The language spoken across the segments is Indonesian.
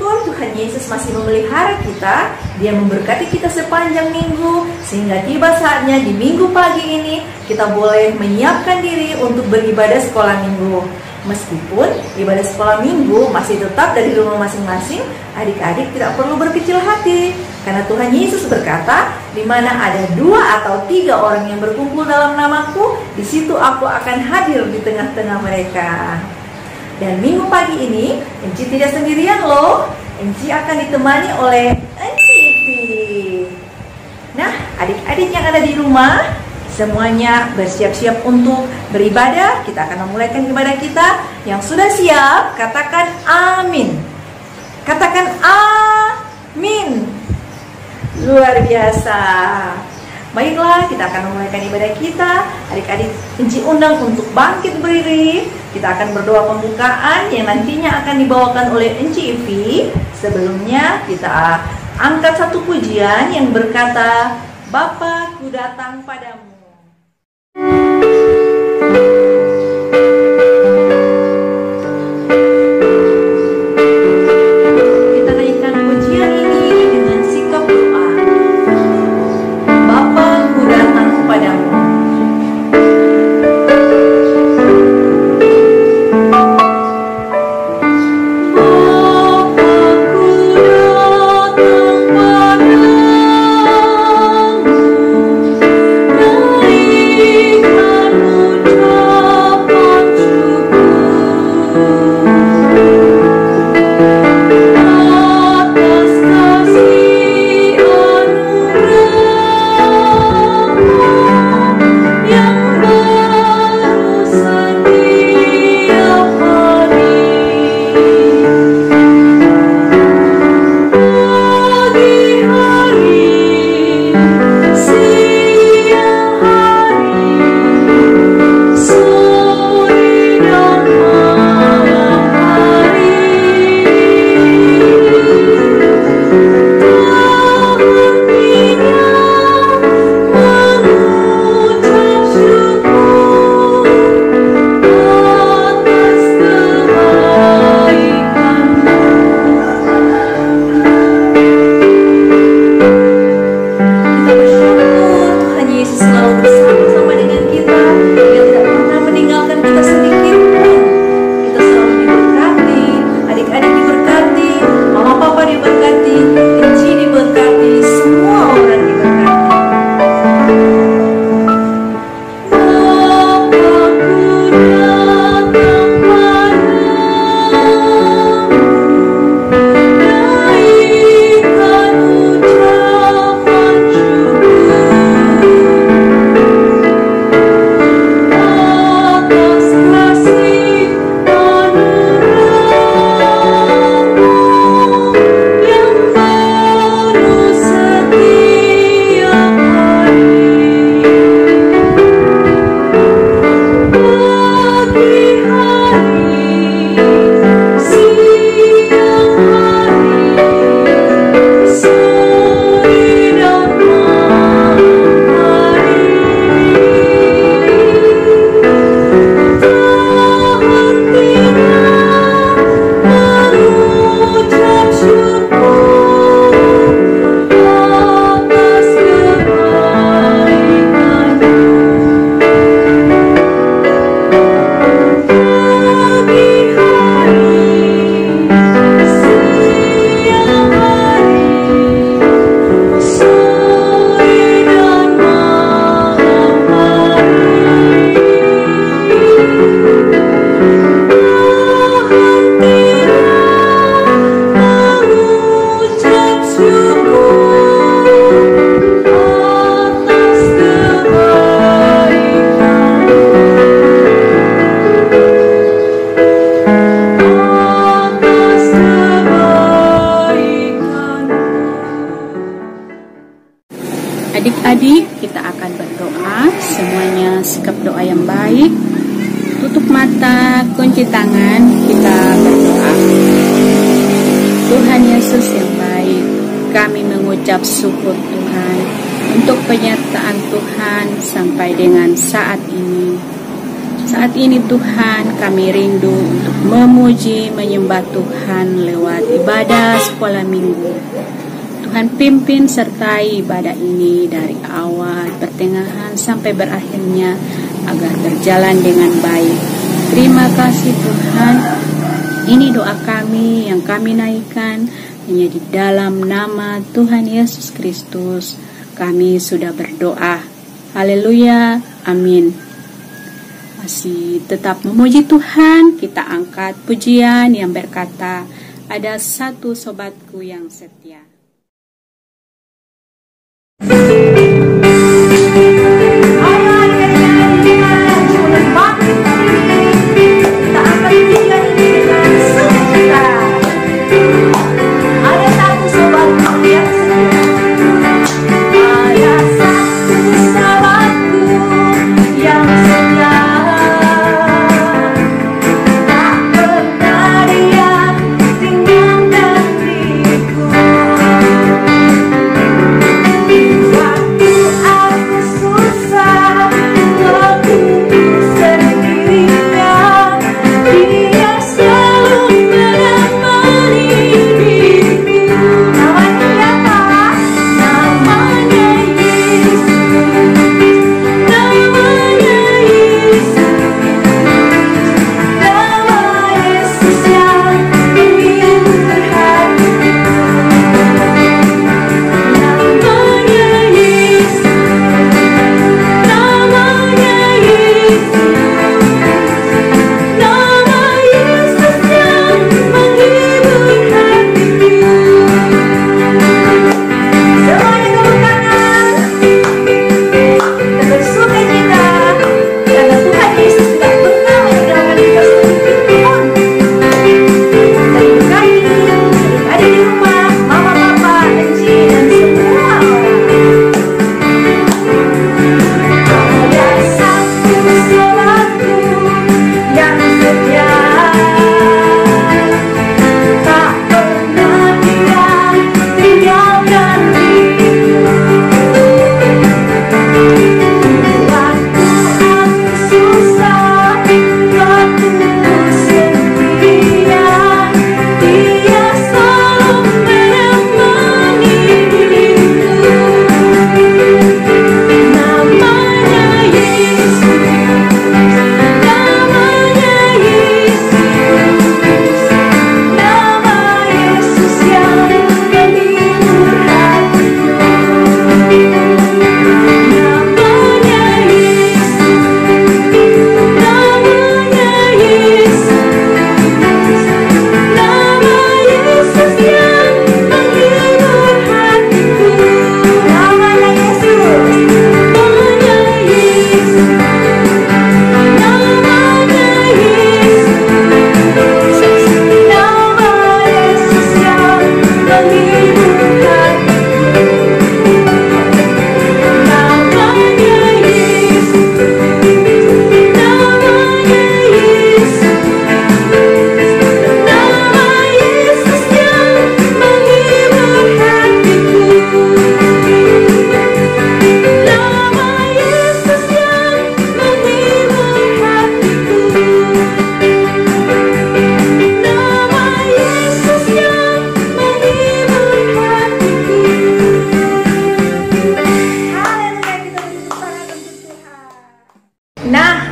bersyukur Tuhan Yesus masih memelihara kita. Dia memberkati kita sepanjang minggu, sehingga tiba saatnya di minggu pagi ini kita boleh menyiapkan diri untuk beribadah sekolah minggu. Meskipun ibadah sekolah minggu masih tetap dari rumah masing-masing, adik-adik tidak perlu berkecil hati. Karena Tuhan Yesus berkata, di mana ada 2 atau 3 orang yang berkumpul dalam namaku, di situ aku akan hadir di tengah-tengah mereka. Dan minggu pagi ini, Enci tidak sendirian loh. Enci akan ditemani oleh Enci Ivi. Nah, adik-adik yang ada di rumah, semuanya bersiap-siap untuk beribadah. Kita akan memulaikan ibadah kita. Yang sudah siap, katakan amin. Katakan amin. Luar biasa. Baiklah, kita akan memulaikan ibadah kita. Adik-adik Enci undang untuk bangkit berdiri. Kita akan berdoa pembukaan yang nantinya akan dibawakan oleh Enci Ivi. Sebelumnya kita angkat satu pujian yang berkata, Bapa, ku datang padamu. Adik-adik, kita akan berdoa. Semuanya sikap doa yang baik. Tutup mata, kunci tangan, kita berdoa. Tuhan Yesus yang baik, kami mengucap syukur Tuhan untuk penyertaan Tuhan sampai dengan saat ini. Saat ini Tuhan, kami rindu untuk memuji, menyembah Tuhan lewat ibadah sekolah minggu. Tuhan pimpin sertai ibadah ini dari awal, pertengahan sampai berakhirnya agar berjalan dengan baik. Terima kasih Tuhan. Ini doa kami yang kami naikkan hanya di dalam nama Tuhan Yesus Kristus. Kami sudah berdoa. Haleluya. Amin. Masih tetap memuji Tuhan, kita angkat pujian yang berkata, ada satu sobatku yang setia.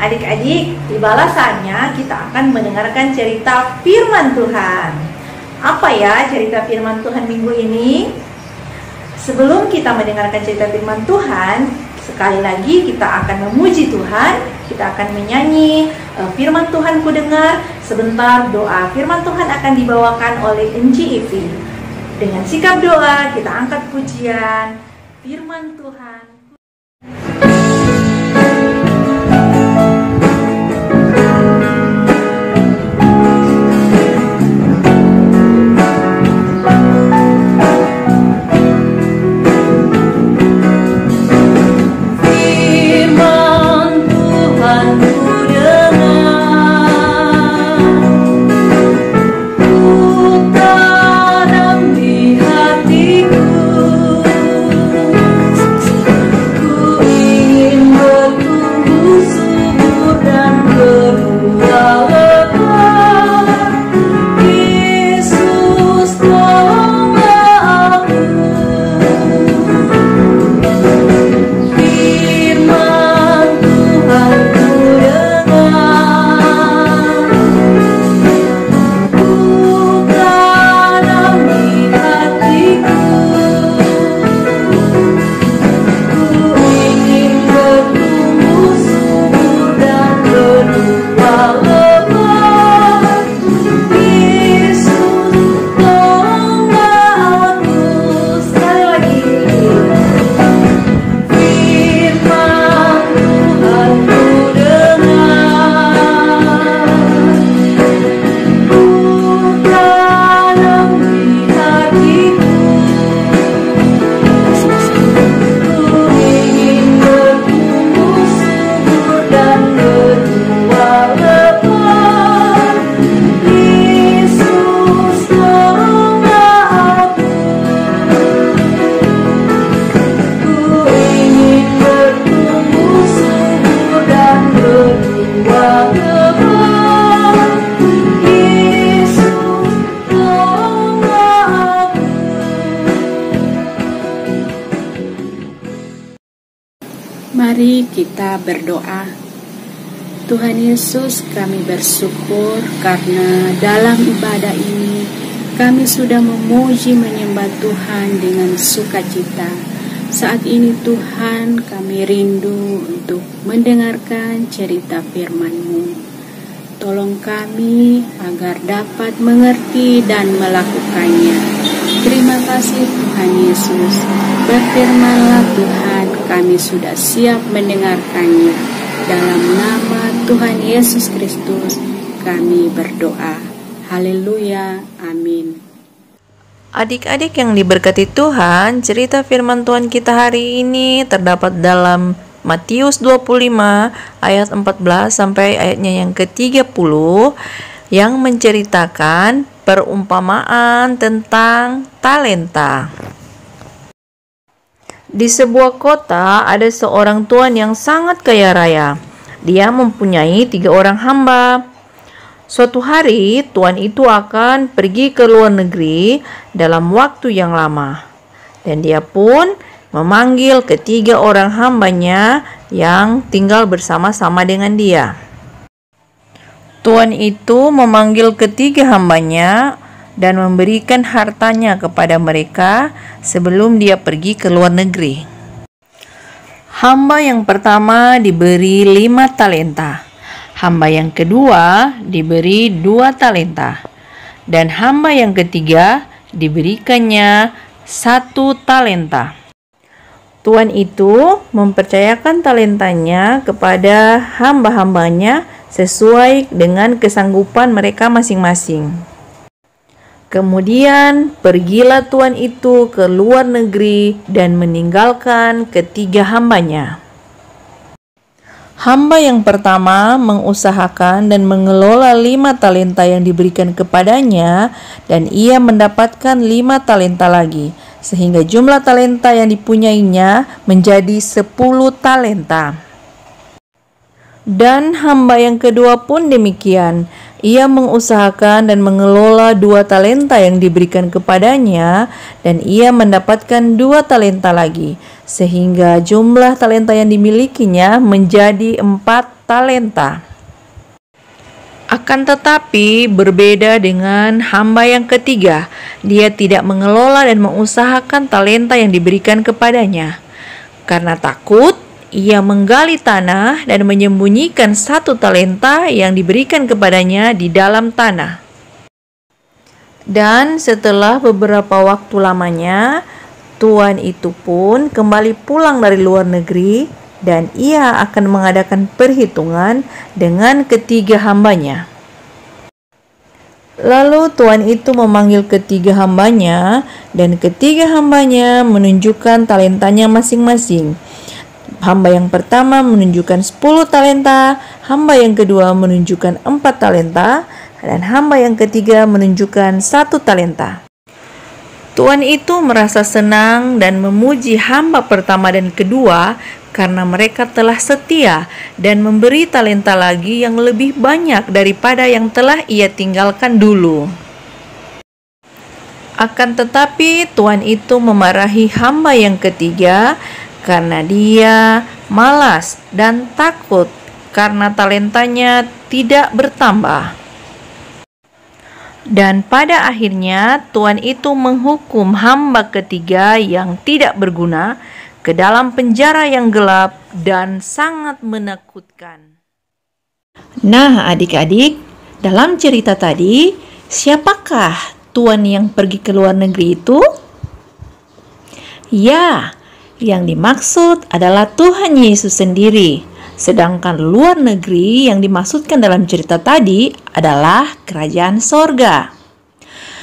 Adik-adik, di balasannya kita akan mendengarkan cerita firman Tuhan. Apa ya cerita firman Tuhan minggu ini? Sebelum kita mendengarkan cerita firman Tuhan, sekali lagi kita akan memuji Tuhan. Kita akan menyanyi firman Tuhan ku dengar. Sebentar doa firman Tuhan akan dibawakan oleh NGIV. Dengan sikap doa kita angkat pujian firman Tuhan. Tanam di hatiku Mari kita berdoa. Tuhan Yesus, kami bersyukur karena dalam ibadah ini kami sudah memuji menyembah Tuhan dengan sukacita. Saat ini Tuhan, kami rindu untuk mendengarkan cerita firman-Mu. Tolong kami agar dapat mengerti dan melakukannya. Terima kasih Tuhan Yesus. Berfirmanlah Tuhan, kami sudah siap mendengarkannya. Dalam nama Tuhan Yesus Kristus kami berdoa. Haleluya, amin. Adik-adik yang diberkati Tuhan, cerita firman Tuhan kita hari ini terdapat dalam Matius 25 ayat 14 sampai ayatnya yang ke-30 yang menceritakan perumpamaan tentang talenta. Di sebuah kota ada seorang tuan yang sangat kaya raya. Dia mempunyai 3 orang hamba. Suatu hari tuan itu akan pergi ke luar negeri dalam waktu yang lama. Dan dia pun memanggil ketiga orang hambanya yang tinggal bersama-sama dengan dia. Tuan itu memanggil ketiga hambanya dan memberikan hartanya kepada mereka sebelum dia pergi ke luar negeri. Hamba yang pertama diberi 5 talenta. Hamba yang kedua diberi 2 talenta. Dan hamba yang ketiga diberikannya 1 talenta. Tuan itu mempercayakan talentanya kepada hamba-hambanya sesuai dengan kesanggupan mereka masing-masing. Kemudian pergilah tuan itu ke luar negeri dan meninggalkan ketiga hambanya. Hamba yang pertama mengusahakan dan mengelola 5 talenta yang diberikan kepadanya, dan ia mendapatkan 5 talenta lagi, sehingga jumlah talenta yang dipunyainya menjadi 10 talenta. Dan hamba yang kedua pun demikian. Ia mengusahakan dan mengelola 2 talenta yang diberikan kepadanya, dan ia mendapatkan 2 talenta lagi, sehingga jumlah talenta yang dimilikinya menjadi 4 talenta. Akan tetapi berbeda dengan hamba yang ketiga, dia tidak mengelola dan mengusahakan talenta yang diberikan kepadanya. Karena takut, ia menggali tanah dan menyembunyikan 1 talenta yang diberikan kepadanya di dalam tanah. Dan setelah beberapa waktu lamanya, tuan itu pun kembali pulang dari luar negeri, dan ia akan mengadakan perhitungan dengan ketiga hambanya. Lalu tuan itu memanggil ketiga hambanya, dan ketiga hambanya menunjukkan talentanya masing-masing. Hamba yang pertama menunjukkan 10 talenta, hamba yang kedua menunjukkan 4 talenta, dan hamba yang ketiga menunjukkan 1 talenta. Tuan itu merasa senang dan memuji hamba pertama dan kedua karena mereka telah setia dan memberi talenta lagi yang lebih banyak daripada yang telah ia tinggalkan dulu. Akan tetapi tuan itu memarahi hamba yang ketiga karena dia malas dan takut karena talentanya tidak bertambah. Dan pada akhirnya tuan itu menghukum hamba ketiga yang tidak berguna ke dalam penjara yang gelap dan sangat menakutkan. Nah, adik-adik, dalam cerita tadi, siapakah tuan yang pergi ke luar negeri itu? Ya, yang dimaksud adalah Tuhan Yesus sendiri. Sedangkan luar negeri yang dimaksudkan dalam cerita tadi adalah kerajaan sorga.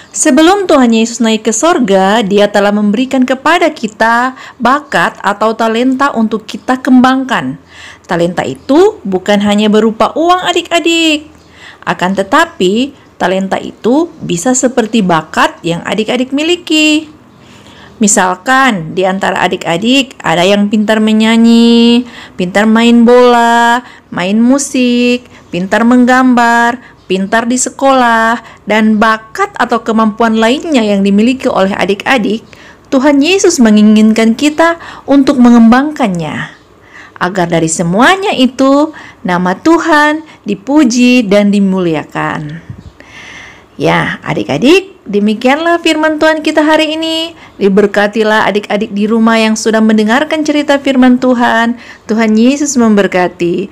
Sebelum Tuhan Yesus naik ke sorga, Dia telah memberikan kepada kita bakat atau talenta untuk kita kembangkan. Talenta itu bukan hanya berupa uang adik-adik. Akan tetapi, talenta itu bisa seperti bakat yang adik-adik miliki. Misalkan di antara adik-adik ada yang pintar menyanyi, pintar main bola, main musik, pintar menggambar, pintar di sekolah, dan bakat atau kemampuan lainnya yang dimiliki oleh adik-adik, Tuhan Yesus menginginkan kita untuk mengembangkannya. agar dari semuanya itu nama Tuhan dipuji dan dimuliakan. Ya, adik-adik, demikianlah firman Tuhan kita hari ini. Diberkatilah adik-adik di rumah yang sudah mendengarkan cerita firman Tuhan. Tuhan Yesus memberkati.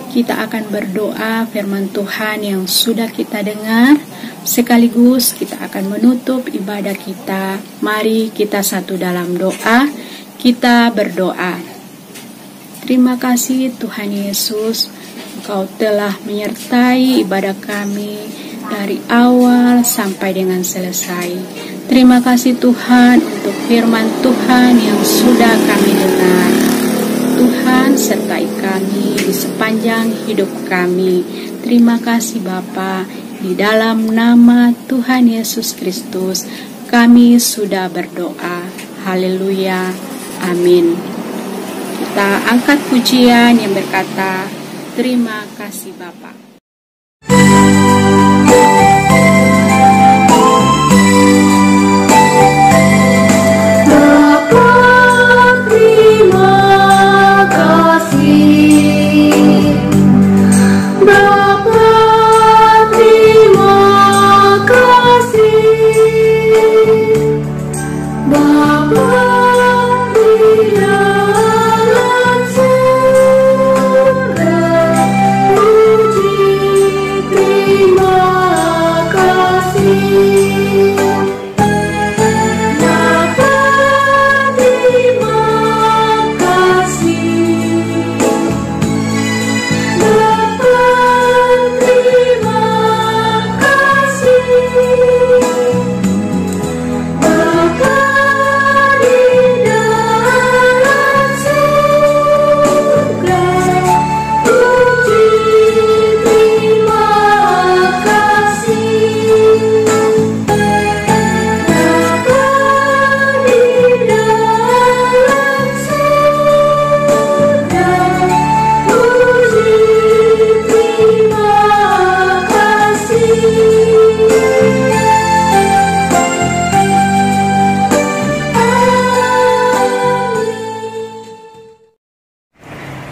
Kita akan berdoa firman Tuhan yang sudah kita dengar. Sekaligus kita akan menutup ibadah kita. Mari kita satu dalam doa. Kita berdoa. Terima kasih Tuhan Yesus, Engkau telah menyertai ibadah kami dari awal sampai dengan selesai. Terima kasih Tuhan untuk firman Tuhan yang sudah kami dengar. Tuhan sertai kami di sepanjang hidup kami. Terima kasih Bapa, di dalam nama Tuhan Yesus Kristus kami sudah berdoa. Haleluya, amin. Kita angkat pujian yang berkata, terima kasih Bapa.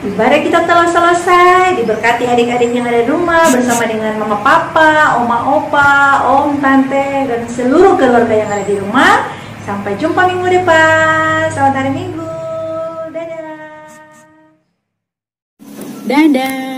Ibadah kita telah selesai. Diberkati adik-adik yang ada di rumah bersama dengan mama papa, oma opa, om tante, dan seluruh keluarga yang ada di rumah. Sampai jumpa minggu depan. Selamat hari Minggu. Dadah. Dadah.